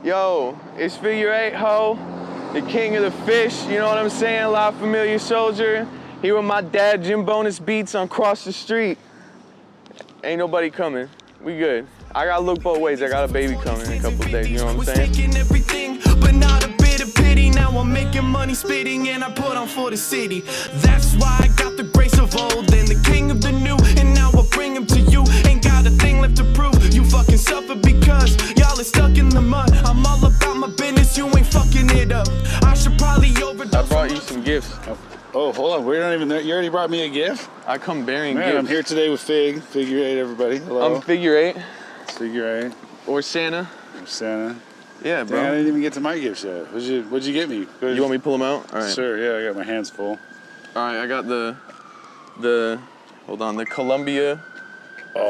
Yo, it's Figure 8, ho. The king of the fish, you know what I'm saying? La Familiar Soldier. Here with my dad, Jim Bonus Beats on Cross the Street. Ain't nobody coming. We good. I gotta look both ways. I got a baby coming in a couple of days, you know what I'm saying? Everything, but not a bit of pity. Now I'm making money spitting and I put on for the city. That's why I got the grace of old and the king of the new. And now I bring him to you. Ain't got a thing left to prove. You fucking suffer because y'all is stuck in the mud. I'm all about my business, you ain't fucking it up. I should probably overdose. I brought you some gifts. Oh, hold on. We're not even there. You already brought me a gift? I come bearing Man, gifts. I'm here today with Figure 8, everybody. Hello. I'm Figure 8. It's Figure 8. Or Santa. I'm Santa. Yeah, bro. Dang, I didn't even get to my gifts yet. What'd you get me? You want me to pull them out? All right. Sure, yeah, I got my hands full. All right, I got the Columbia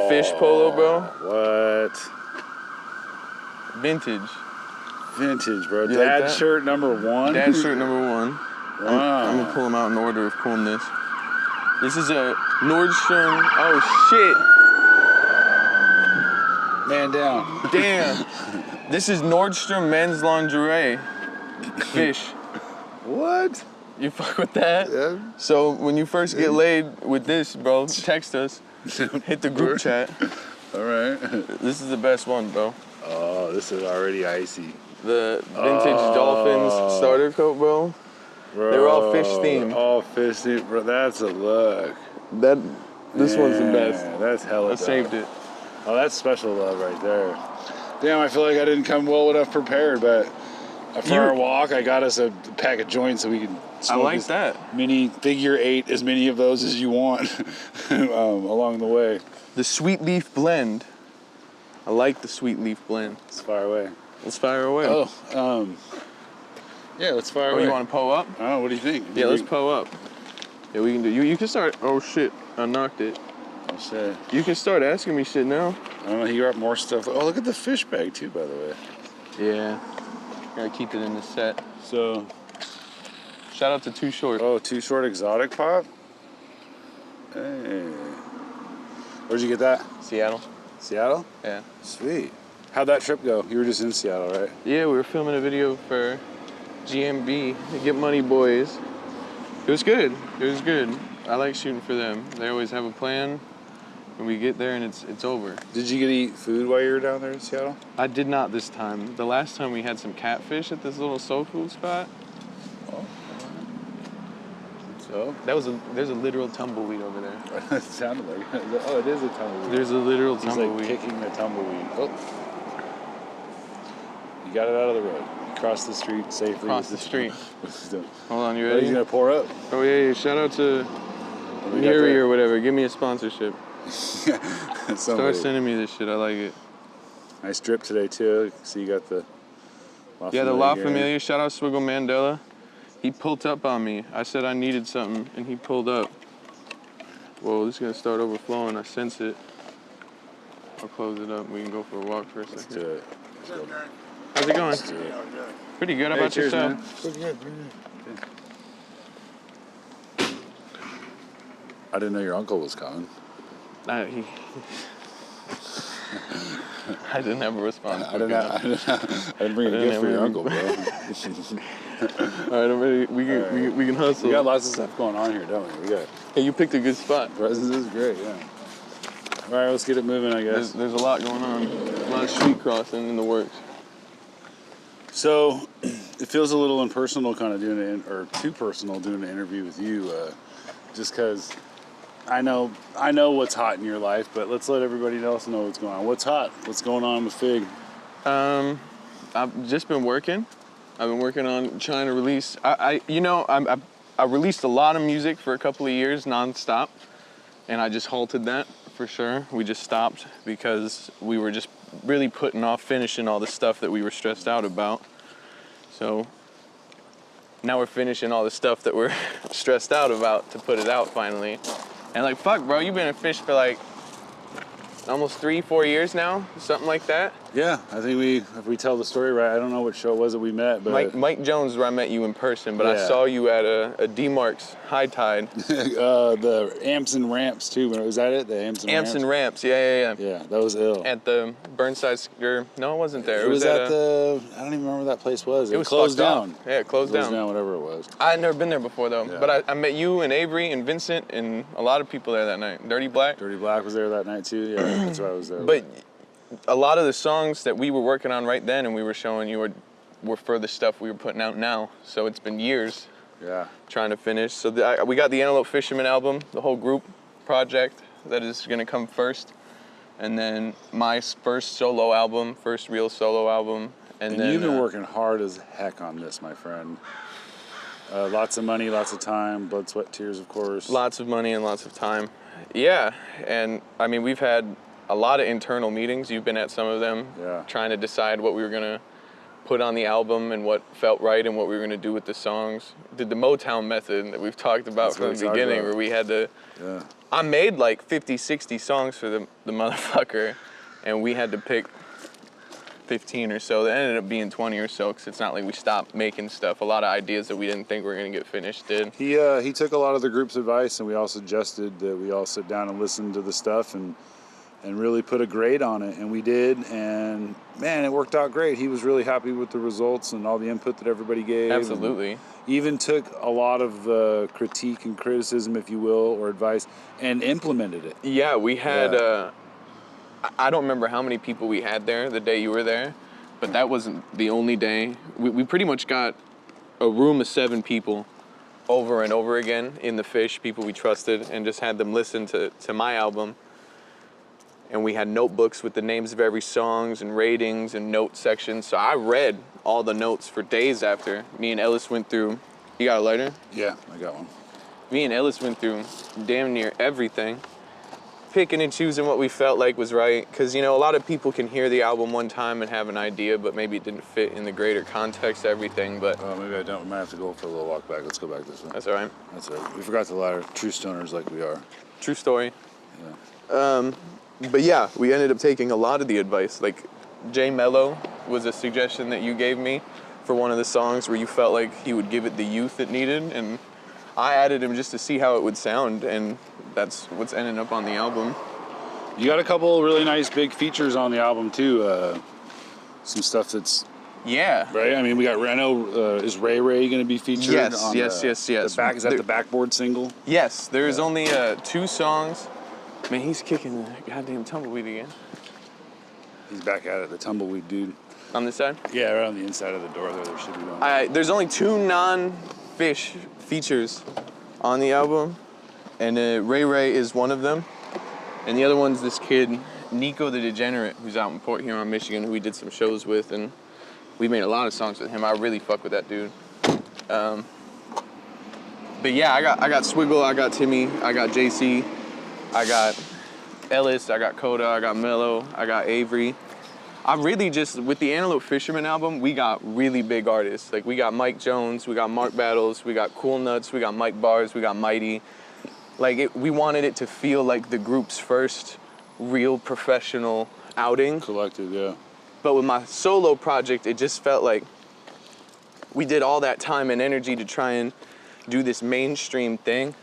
fish polo, bro. What? Vintage. Vintage, bro. You like Dad that? shirt number 1? Dad shirt number 1. Wow. I'm gonna pull them out in order of coolness. This is a Nordstrom. Oh Man down. shit! Damn. This is Nordstrom men's lingerie. Fish. What? You fuck with that? Yeah. So when you first get laid with this, bro, text us. Hit the group chat. All right. This is the best one, bro. Oh, this is already icy. The vintage Dolphins starter coat, bro. Bro, They were all fish themed. All fish themed, bro. That's a look. This one's the best. That's hella I dope. saved it. Oh, that's special love right there. Damn, I feel like I didn't come well enough prepared, but for our walk, I got us a pack of joints so we can smoke. I like that. Mini Figure 8, as many of those as you want along the way. The sweet leaf blend. I like the sweet leaf blend. Let's fire away. Let's fire away. Oh, yeah, let's fire away. You want to pull up? Oh, what do you think? Yeah, let's pull up. Yeah, we can do. You can start. Oh shit, I knocked it. Oh shit. You can start asking me shit now. I don't know. He got more stuff. Oh, look at the fish bag too, by the way. Yeah. Gotta keep it in the set. So. Shout out to Too Short. Oh, Too Short exotic pop. Hey. Where'd you get that? Seattle. Seattle? Yeah. Sweet. How'd that trip go? You were just in Seattle, right? Yeah, we were filming a video for GMB, the Get Money Boys. It was good. It was good. I like shooting for them. They always have a plan, and we get there and it's over. Did you get to eat food while you were down there in Seattle? I did not this time. The last time we had some catfish at this little soul food spot. Oh. So? There's a literal tumbleweed over there. It sounded like it. Oh, it is a tumbleweed. There's a literal He's tumbleweed. like kicking the tumbleweed. Oh. You got it out of the road. Cross the street safely. Across the street. Hold on, you Are ready? you gonna pour up? Oh yeah, shout out to Neri or whatever. Give me a sponsorship. Start sending me this shit. I like it. Nice drip today too. So you got the La Yeah, the La gear in. Familia. Shout out Swiggle Mandela. He pulled up on me. I said I needed something, and he pulled up. Whoa, this is gonna start overflowing. I sense it. I'll close it up. We can go for a walk for a second. Let's do it. How's it going? Let's do it. Pretty good. How Hey, about cheers, yourself? man. Pretty good. I didn't know your uncle was coming. I didn't have a response. I didn't bring a gift for your uncle, bro. All right, I'm ready. We can hustle. We got lots of stuff going on here, don't we? Hey, you picked a good spot. This is great, yeah. All right, let's get it moving, I guess. There's a lot going on. A lot of street crossing in the works. So, it feels a little impersonal, kind of or too personal doing an interview with you, just because I know what's hot in your life, but let's let everybody else know what's going on. What's hot? What's going on with Fig? I've just been working. I've been working on trying to release. I released a lot of music for a couple of years nonstop, and I just halted that for sure. We just stopped because we were just really putting off finishing all the stuff that we were stressed out about. So now we're finishing all the stuff that we're stressed out about to put it out finally. And fuck, bro, you've been a fish for almost 3-4 years now, something like that. Yeah, I think if we tell the story right, I don't know what show it was that we met, but Mike Jones is where I met you in person, but I Yeah. saw you at a D-Marks High Tide. the Amps and Ramps too. Was that it? The Amps and Amps Ramps. and Ramps, yeah. Yeah, that was ill. At the Burnside, no, it wasn't there. It was at a, the. I don't even remember what that place was. It was closed fucked down. up. Yeah, it closed down. Whatever it was. I had never been there before though, Yeah. but I met you and Avery and Vincent and a lot of people there that night. Dirty Black. Dirty Black was there that night too. Yeah, that's why I was there. But a lot of the songs that we were working on right then and we were showing you were for the stuff we were putting out now. So it's been years yeah, trying to finish. So we got the Antelope Fisherman album, the whole group project that is going to come first. And then my first solo album, first real solo album. and then you've been working hard as heck on this, my friend. Lots of money, lots of time, blood, sweat, tears, of course. Lots of money and lots of time. Yeah, and I mean, we've had a lot of internal meetings. You've been at some of them, Yeah. trying to decide what we were gonna put on the album and what felt right and what we were gonna do with the songs. Did the Motown method that we've talked about That's what from we the talked beginning, about. where we had to, Yeah. I made like 50, 60 songs for the motherfucker, and we had to pick 15 or so. That ended up being 20 or so, because it's not like we stopped making stuff. A lot of ideas that we didn't think were gonna get finished did. He took a lot of the group's advice, and we all suggested that we all sit down and listen to the stuff and really put a grade on it, and we did, and man, it worked out great. He was really happy with the results and all the input that everybody gave. Absolutely. Even took a lot of the critique and criticism, if you will, or advice, and implemented it. Yeah, we had, Yeah. I don't remember how many people we had there the day you were there, but that wasn't the only day. We pretty much got a room of 7 people over and over again in the Fish, people we trusted, and just had them listen to my album. And we had notebooks with the names of every songs and ratings and note sections. So I read all the notes for days after. Me and Ellis went through, you got a lighter? Yeah, I got one. Me and Ellis went through damn near everything, picking and choosing what we felt like was right. Because, you know, a lot of people can hear the album one time and have an idea, but maybe it didn't fit in the greater context of everything. But Maybe I don't. We might have to go for a little walk back. Let's go back this way. that's all right. That's right. We forgot the ladder. True stoners like we are. True story. Yeah. But yeah, we ended up taking a lot of the advice. Like, Jay Mello was a suggestion that you gave me for one of the songs where you felt like he would give it the youth it needed. And I added him just to see how it would sound. And that's what's ending up on the album. You got a couple really nice big features on the album too. Some stuff that's Yeah. right. I mean, we got Reno. Is Ray Ray going to be featured? Yes, on yes. The back is that There- the backboard single? Yes, there's only 2 songs. Man, he's kicking the goddamn tumbleweed again. He's back at it. The tumbleweed dude. On this side? Yeah, right on the inside of the door there. There should be one. There's only 2 non-Fish features on the album, and Ray Ray is one of them. And the other one's this kid, Nico the Degenerate, who's out in Port Huron, Michigan, who we did some shows with, and we made a lot of songs with him. I really fuck with that dude. But yeah, I got Swiggle, I got Timmy, I got JC, I got Ellis, I got Coda, I got Mello, I got Avery. I really just, with the Antelope Fisherman album, we got really big artists. Like, we got Mike Jones, we got Mark Battles, we got Cool Nuts, we got Mike Bars, we got Mighty. Like, we wanted it to feel like the group's first real professional outing. Collective, yeah. But with my solo project, it just felt like we did all that time and energy to try and do this mainstream thing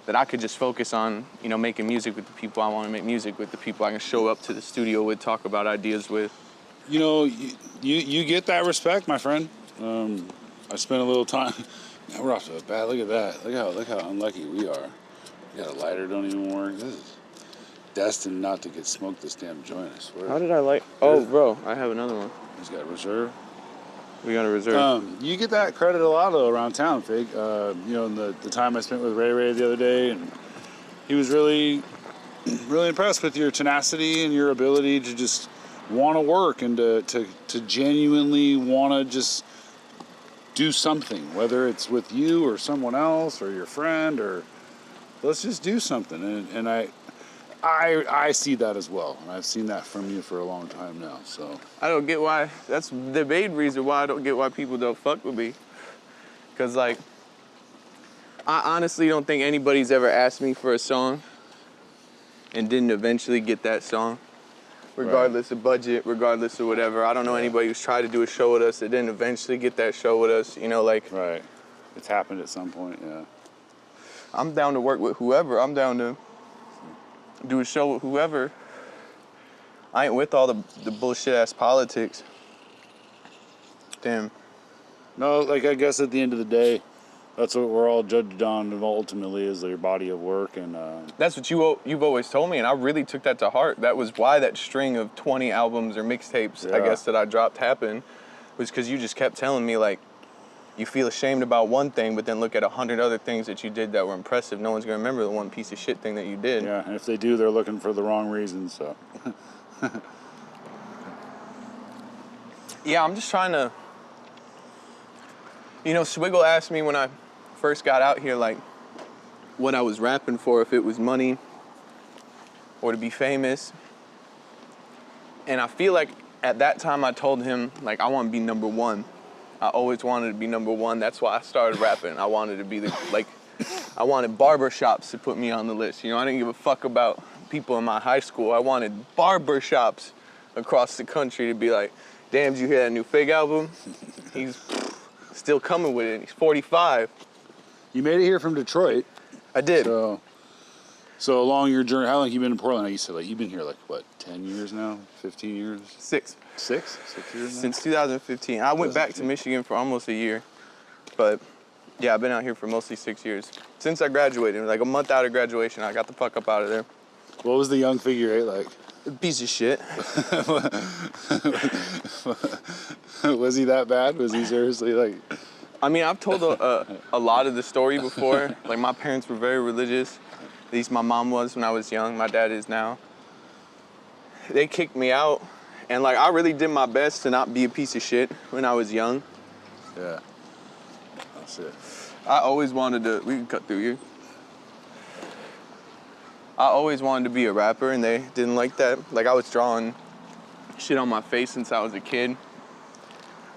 that I could just focus on, you know, making music with the people I want to make music with, the people I can show up to the studio with, talk about ideas with. You know, you get that respect, my friend. I spent a little time. Man, we're off to a bad. Look at that. Look how unlucky we are. We got a lighter, don't even work. This is destined not to get smoked. This damn joint, I swear. How did I like? Oh, bro, I have another one. He's got reserve. We got a reserve. You get that credit a lot though around town, Fig. You know, in the time I spent with Ray Ray the other day, and he was really, really impressed with your tenacity and your ability to just want to work and to genuinely want to just do something, whether it's with you or someone else or your friend, or let's just do something. And I see that as well. And I've seen that from you for a long time now. So I don't get why. That's the main reason why I don't get why people don't fuck with me. Cause like, I honestly don't think anybody's ever asked me for a song and didn't eventually get that song. regardless of budget, regardless of whatever. I don't know anybody who's tried to do a show with us that didn't eventually get that show with us. You know, like. Right. It's happened at some point. Yeah. I'm down to work with whoever. I'm down to do a show with whoever. I ain't with all the bullshit ass politics. Damn. No, like I guess at the end of the day, that's what we're all judged on ultimately is your body of work and. That's what you've always told me, and I really took that to heart. That was why that string of 20 albums or mixtapes, I guess, that I dropped happened, was because you just kept telling me like, you feel ashamed about one thing, but then look at 100 other things that you did that were impressive. No one's gonna remember the one piece of shit thing that you did. Yeah, and if they do, they're looking for the wrong reasons. So. Yeah, I'm just trying to. You know, Swiggle asked me when I first got out here, like, what I was rapping for, if it was money or to be famous. And I feel like at that time I told him, like, I want to be number one. I always wanted to be number one. That's why I started rapping. I wanted to be I wanted barbershops to put me on the list. You know, I didn't give a fuck about people in my high school. I wanted barbershops across the country to be like, damn, did you hear that new Fig album? He's still coming with it. He's 45. You made it here from Detroit. I did. So along your journey, how long have you been in Portland? You said, like, you've been here, like, what, 10 years now? 15 years? 6. 6 years now? Since 2015. I went back to Michigan for almost a year. But, yeah, I've been out here for mostly 6 years. Since I graduated, like a month out of graduation, I got the fuck up out of there. What was the young figure 8 like? A piece of shit. Was he that bad? Was he seriously, like... I mean, I've told a lot of the story before. Like, my parents were very religious. At least my mom was when I was young. My dad is now. They kicked me out. And, like, I really did my best to not be a piece of shit when I was young. Yeah. That's it. I always wanted to... We can cut through here. I always wanted to be a rapper, and they didn't like that. Like, I was drawing shit on my face since I was a kid.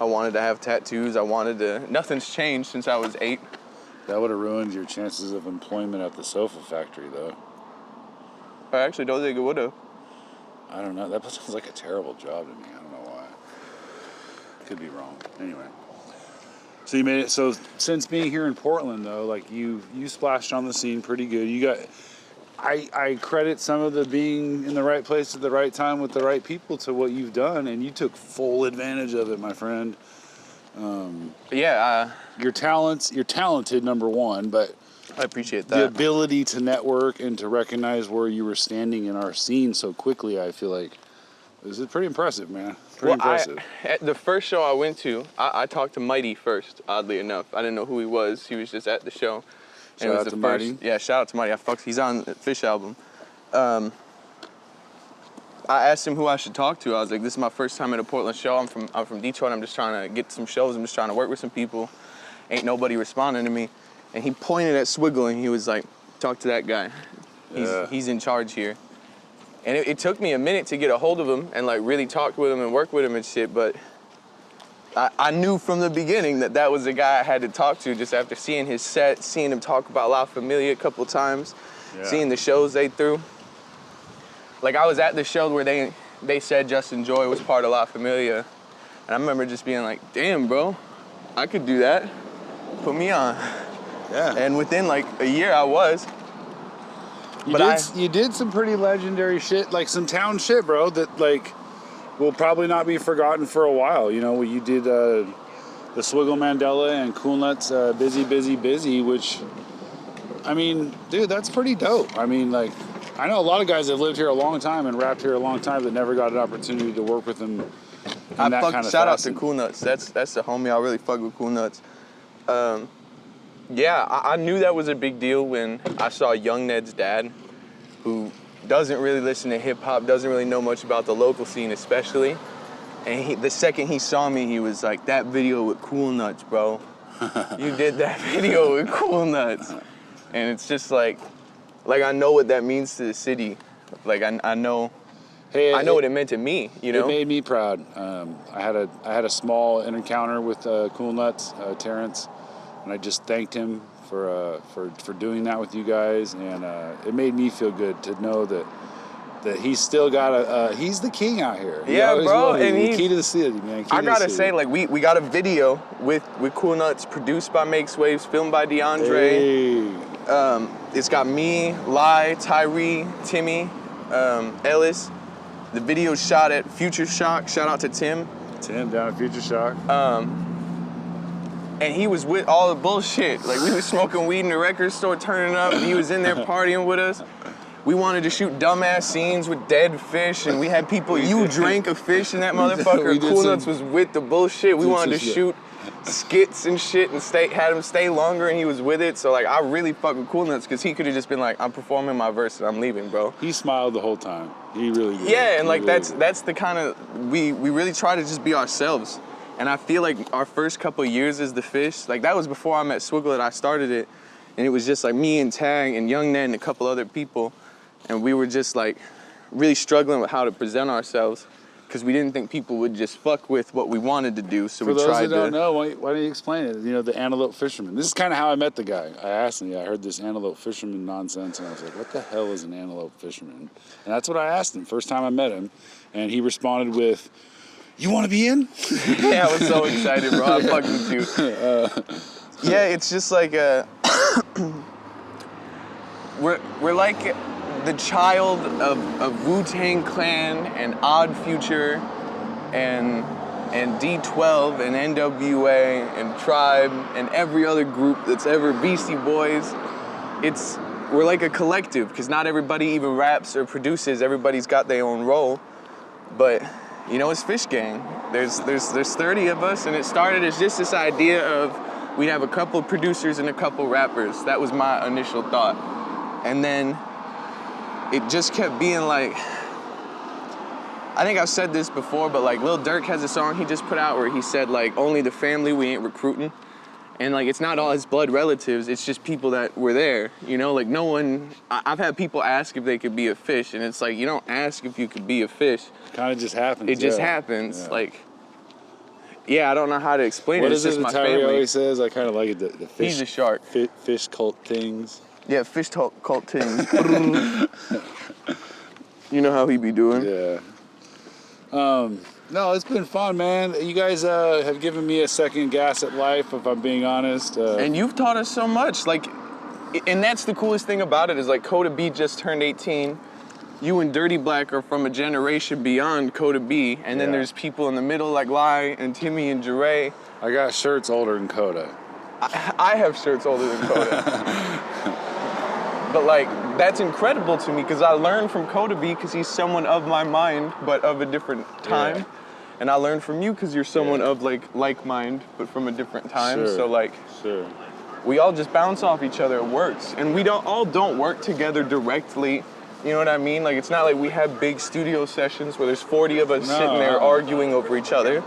I wanted to have tattoos. Nothing's changed since I was 8. That would have ruined your chances of employment at the sofa factory, though. I actually don't think it would have. I don't know. That sounds like a terrible job to me. I don't know why. Could be wrong. Anyway. So you made it. So since being here in Portland, though, like you splashed on the scene pretty good. You got. I credit some of the being in the right place at the right time with the right people to what you've done, and you took full advantage of it, my friend. You're talented, number one, but I appreciate that. The ability to network and to recognize where you were standing in our scene so quickly, I feel like, is pretty impressive, man. Pretty impressive. At the first show I went to, I talked to Mighty first, oddly enough. I didn't know who he was. He was just at the show. Shout out to Mighty. Yeah, shout out to Mighty. He's on the Fish album. I asked him who I should talk to. I was like, this is my first time at a Portland show. I'm from Detroit. I'm just trying to get some shows. I'm just trying to work with some people. Ain't nobody responding to me. And he pointed at Swiggle and he was like, talk to that guy. He's in charge here. And it took me a minute to get a hold of him and like really talk with him and work with him and shit, but I knew from the beginning that was the guy I had to talk to just after seeing his set, seeing him talk about La Familia a couple times, seeing the shows they threw. Like, I was at the show where they said Justin Joy was part of La Familia, and I remember just being like, damn, bro, I could do that. Put me on. Yeah. And within like a year, I was. You did some pretty legendary shit, like some town shit, bro, that like will probably not be forgotten for a while. You know, you did the Swiggle Mandela and Cool Nuts Busy, Busy, Busy, which, I mean, dude, that's pretty dope. I mean, like, I know a lot of guys that have lived here a long time and rapped here a long time that never got an opportunity to work with them. Shout out to Cool Nuts. That's the homie. I really fuck with Cool Nuts. I knew that was a big deal when I saw Young Ned's dad, who doesn't really listen to hip hop, doesn't really know much about the local scene especially. And the second he saw me, he was like, that video with Cool Nuts, bro. You did that video with Cool Nuts. And it's just like I know what that means to the city. Like, I know. Hey, I know what it meant to me, you know? It made me proud. I had a small encounter with Cool Nuts, Terrence, and I just thanked him for doing that with you guys, and it made me feel good to know that that he's still got he's the king out here. He Yeah, always bro, will be. and The he's key to the city, man. Key I to the gotta city. say, like, we got a video with Cool Nuts, produced by Makes Waves, filmed by DeAndre. Hey. It's got me, Lai, Tyree, Timmy, Ellis. The video's shot at Future Shock. Shout out to Tim. Tim down at Future Shock. And he was with all the bullshit. Like, we was smoking weed in the record store, turning up. He was in there partying with us. We wanted to shoot dumbass scenes with dead fish, and we had people. You drank a fish in that motherfucker. Cool Nuts was with the bullshit. We wanted to shoot skits and shit and had him stay longer, and he was with it. So, like, I really fuck with Cool Nuts because he could have just been like, I'm performing my verse and I'm leaving, bro. He smiled the whole time. He really did. Yeah, and like that's the kind of we really try to just be ourselves. And I feel like our first couple of years as the Fish, like that was before I met Swiggle that I started it, and it was just like me and Tag and Young Ned and a couple other people, and we were just like really struggling with how to present ourselves because we didn't think people would just fuck with what we wanted to do, so we tried to. For those who don't know, why don't you explain it? You know, the antelope fisherman. This is kind of how I met the guy. I asked him, I heard this antelope fisherman nonsense, and I was like, what the hell is an antelope fisherman? And that's what I asked him first time I met him, and he responded with, you want to be in? Yeah, I was so excited, bro. I fucked with you. Yeah, it's just like we're like the child of Wu-Tang Clan and Odd Future and D12 and NWA and Tribe and every other group that's ever Beastie Boys. We're like a collective because not everybody even raps or produces. Everybody's got their own role, but. You know, it's Fish Gang. There's 30 of us, and it started as just this idea of we'd have a couple producers and a couple rappers. That was my initial thought. And then it just kept being like, I think I've said this before, but like Lil Durk has a song he just put out where he said like, only the family, we ain't recruiting. And like, it's not all his blood relatives, it's just people that were there, you know? Like no one, I've had people ask if they could be a fish, and it's like, you don't ask if you could be a fish. Kind of just happens. It just happens. Yeah. Like, yeah, I don't know how to explain it. It's just my family. Tyree always says? I kind of like it, the fish. He's a shark. Fish cult things. Yeah, fish cult things. You know how he be doing. Yeah. No, it's been fun, man. You guys have given me a second gas at life, if I'm being honest. And you've taught us so much. Like, and that's the coolest thing about it is like Coda B just turned 18. You and Dirty Black are from a generation beyond Coda B. And then there's people in the middle like Lai and Timmy and Jure. I got shirts older than Coda. I have shirts older than Coda. But like, that's incredible to me because I learned from Coda B because he's someone of my mind, but of a different time. Yeah. And I learned from you because you're someone of like mind, but from a different time. Sure. So like, we all just bounce off each other. It works. And we don't work together directly. You know what I mean? Like, it's not like we have big studio sessions where there's 40 of us sitting there arguing over each other.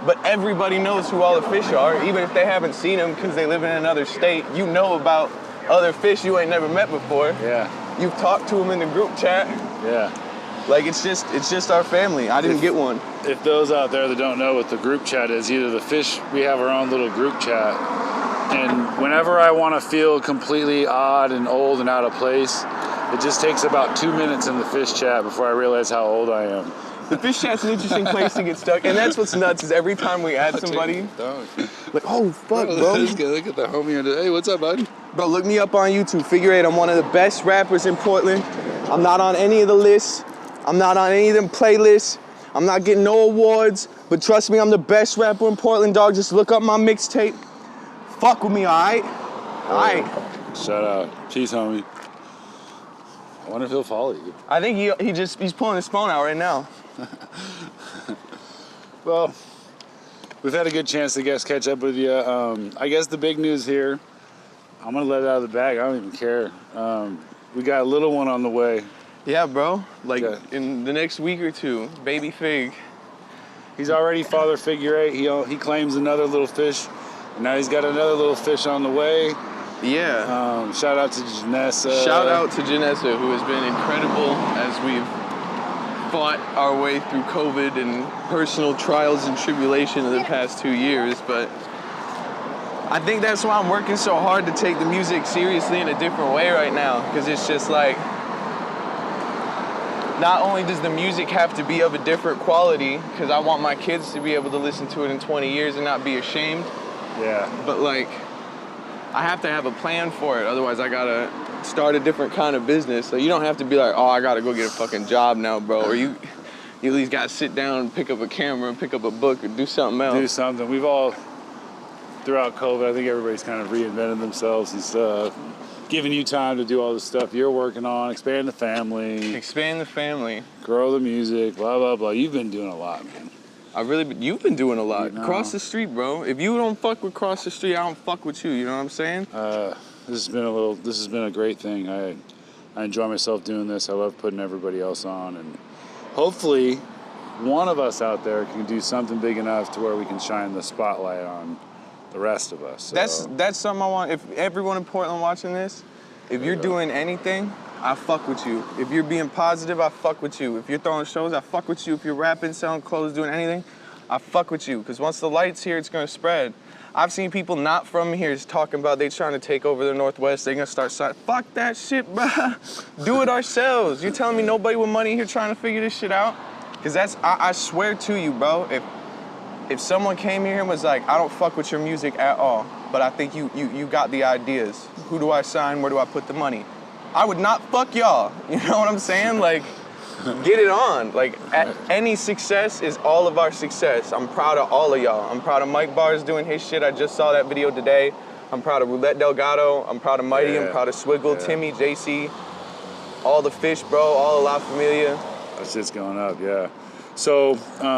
But everybody knows who all the fish are, even if they haven't seen them because they live in another state. You know about other fish you ain't never met before. Yeah. You've talked to them in the group chat. Yeah. Like, it's just our family. I didn't get one. If those out there that don't know what the group chat is, either the Fish, we have our own little group chat. And whenever I want to feel completely odd and old and out of place, it just takes about 2 minutes in the Fish chat before I realize how old I am. The Fish chat's an interesting place to get stuck. And that's what's nuts is every time we add somebody, like, oh, fuck, bro. Look at the homie under. Hey, what's up, bud? Bro, look me up on YouTube. Figure 8, I'm one of the best rappers in Portland. I'm not on any of the lists. I'm not on any of them playlists. I'm not getting no awards. But trust me, I'm the best rapper in Portland, dog. Just look up my mixtape. Fuck with me, all right? All right. Shout out. Peace, homie. I wonder if he'll follow you. I think he's pulling his phone out right now. Well, we've had a good chance to catch up with you. I guess the big news here, I'm going to let it out of the bag. I don't even care. We got a little one on the way. Yeah, bro. Like, in the next week or two, baby Fig. He's already father figure 8. He claims another little fish. And now he's got another little fish on the way. Yeah. Shout out to Janessa. Shout out to Janessa, who has been incredible as we've fought our way through COVID and personal trials and tribulation of the past 2 years. But I think that's why I'm working so hard to take the music seriously in a different way right now. Because it's just like, not only does the music have to be of a different quality, because I want my kids to be able to listen to it in 20 years and not be ashamed. Yeah. But like, I have to have a plan for it. Otherwise, I gotta start a different kind of business. So you don't have to be like, oh, I gotta go get a fucking job now, bro. Or you at least gotta sit down and pick up a camera and pick up a book or do something else. Do something. We've all, throughout COVID, I think everybody's kind of reinvented themselves and stuff. Giving you time to do all the stuff you're working on, expand the family. Expand the family. Grow the music, blah, blah, blah. You've been doing a lot, man. You've been doing a lot. You know. Cross the street, bro. If you don't fuck with Cross the Street, I don't fuck with you. You know what I'm saying? This has been a great thing. I enjoy myself doing this. I love putting everybody else on, and hopefully one of us out there can do something big enough to where we can shine the spotlight on the rest of us. So. That's something I want. If everyone in Portland watching this, if you're doing anything, I fuck with you. If you're being positive, I fuck with you. If you're throwing shows, I fuck with you. If you're rapping, selling clothes, doing anything, I fuck with you. Because once the light's here, it's gonna spread. I've seen people not from here talking about they trying to take over the Northwest. They gonna start signing. Fuck that shit, bruh. Do it ourselves. You're telling me nobody with money here trying to figure this shit out? Because I swear to you, bro, if someone came here and was like, I don't fuck with your music at all, but I think you got the ideas. Who do I sign? Where do I put the money? I would not fuck y'all. You know what I'm saying? Like, get it on. Like, any success is all of our success. I'm proud of all of y'all. I'm proud of Mike Bars doing his shit. I just saw that video today. I'm proud of Roulette Delgado. I'm proud of Mighty. Yeah. I'm proud of Swiggle, Timmy, JC, all the Fish, bro, all of La Familia. That shit's going up, yeah. So,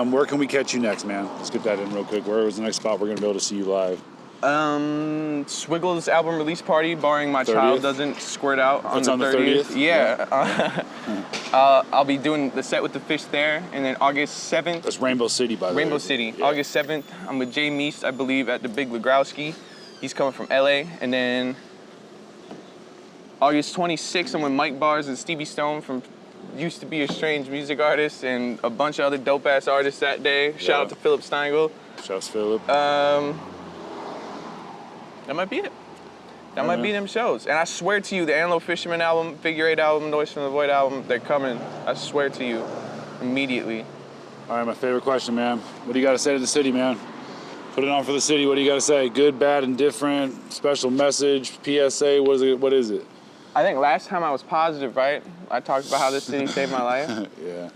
where can we catch you next, man? Let's get that in real quick. Where was the next spot we're gonna be able to see you live? Swiggle's album release party, barring my 30th? child doesn't squirt out on It's the on the 30th. 30th? Yeah. I'll be doing the set with the Fish there, and then August 7th. That's Rainbow City, by the way. Rainbow City. Yeah. August 7th, I'm with Jay Meese, I believe, at the Big Legrowski. He's coming from LA. And then August 26th, I'm with Mike Bars and Stevie Stone from used to be a strange music artist and a bunch of other dope ass artists that day. Shout out to Philip Steingel. Shouts Philip. That might be it. That might be them shows. And I swear to you, the Antelope Fisherman album, Figure 8 album, Noise from the Void album, they're coming. I swear to you, immediately. All right, my favorite question, man. What do you got to say to the city, man? Put it on for the city. What do you got to say? Good, bad, indifferent, special message, PSA, what is it? I think last time I was positive, right? I talked about how this city saved my life. Yeah.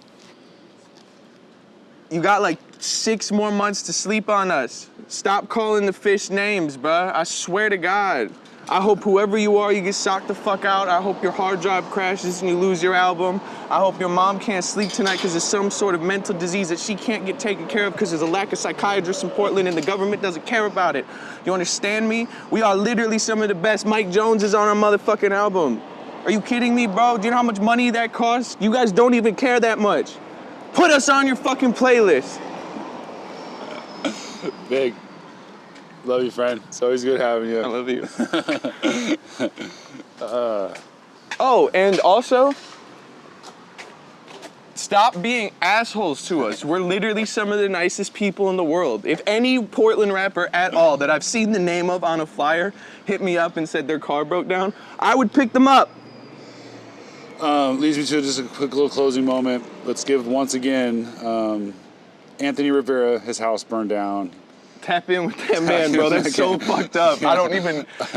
You got like 6 more months to sleep on us. Stop calling the Fish names, bruh. I swear to God. I hope whoever you are, you get shocked the fuck out. I hope your hard drive crashes and you lose your album. I hope your mom can't sleep tonight because there's some sort of mental disease that she can't get taken care of because there's a lack of psychiatrists in Portland and the government doesn't care about it. You understand me? We are literally some of the best. Mike Jones is on our motherfucking album. Are you kidding me, bro? Do you know how much money that costs? You guys don't even care that much. Put us on your fucking playlist. Big. Love you, friend. It's always good having you. I love you. Oh, and also, stop being assholes to us. We're literally some of the nicest people in the world. If any Portland rapper at all that I've seen the name of on a flyer hit me up and said their car broke down, I would pick them up. Leads me to just a quick little closing moment. Let's give once again, Anthony Rivera, his house burned down. Tap in with that man, bro. That's so fucked up.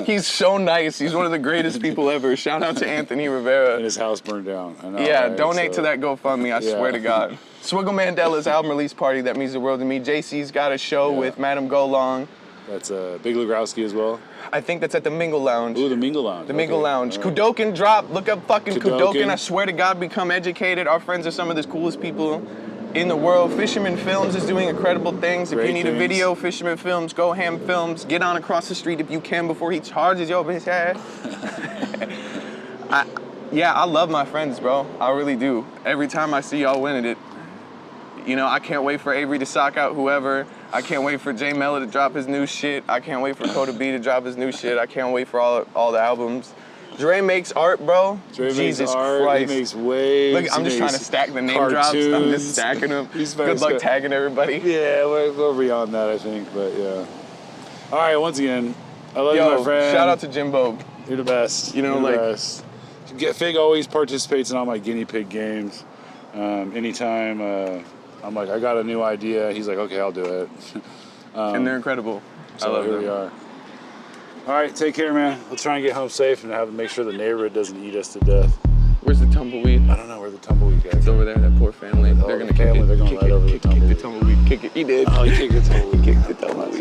He's so nice. He's one of the greatest people ever. Shout out to Anthony Rivera. And his house burned down. I know, Yeah, right? donate to that GoFundMe, I swear to God. Swiggle Mandela's album release party, that means the world to me. JC's got a show with Madam Go Long. That's Big Legrowski as well. I think that's at the Mingle Lounge. Ooh, the Mingle Lounge. The Mingle Lounge. Right. Kudokin drop. Look up fucking Kudokin. I swear to God, become educated. Our friends are some of the coolest people in the world. Fisherman Films is doing incredible things. If you need a video, Fisherman Films, Go Ham Films. Get on across the street if you can before he charges you over his head. I love my friends, bro. I really do. Every time I see y'all winning it, you know, I can't wait for Avery to sock out whoever. I can't wait for Jay Mello to drop his new shit. I can't wait for Coda B to drop his new shit. I can't wait for all the albums. Dre makes art, bro. Dre Jesus makes art. Christ. He makes waves. Look, I'm just trying to stack the name drops. I'm just stacking them. Good luck tagging everybody. Yeah, we're beyond that, I think, but yeah. All right, once again, I love you, my friend. Shout out to Jimbo. You're the best. You know, You're the best. Fig always participates in all my guinea pig games. Anytime I'm like, I got a new idea, he's like, okay, I'll do it. And they're incredible. I So love here them. we are. All right, take care, man. Let's try and get home safe and make sure the neighborhood doesn't eat us to death. Where's the tumbleweed? I don't know where the tumbleweed guys It's are. over there, that poor family. Oh, They're the gonna kick family, it. they're going Kick right it, over the kick the tumbleweed. Kick it. He did. Oh, he kicked the tumbleweed. Kick the tumbleweed.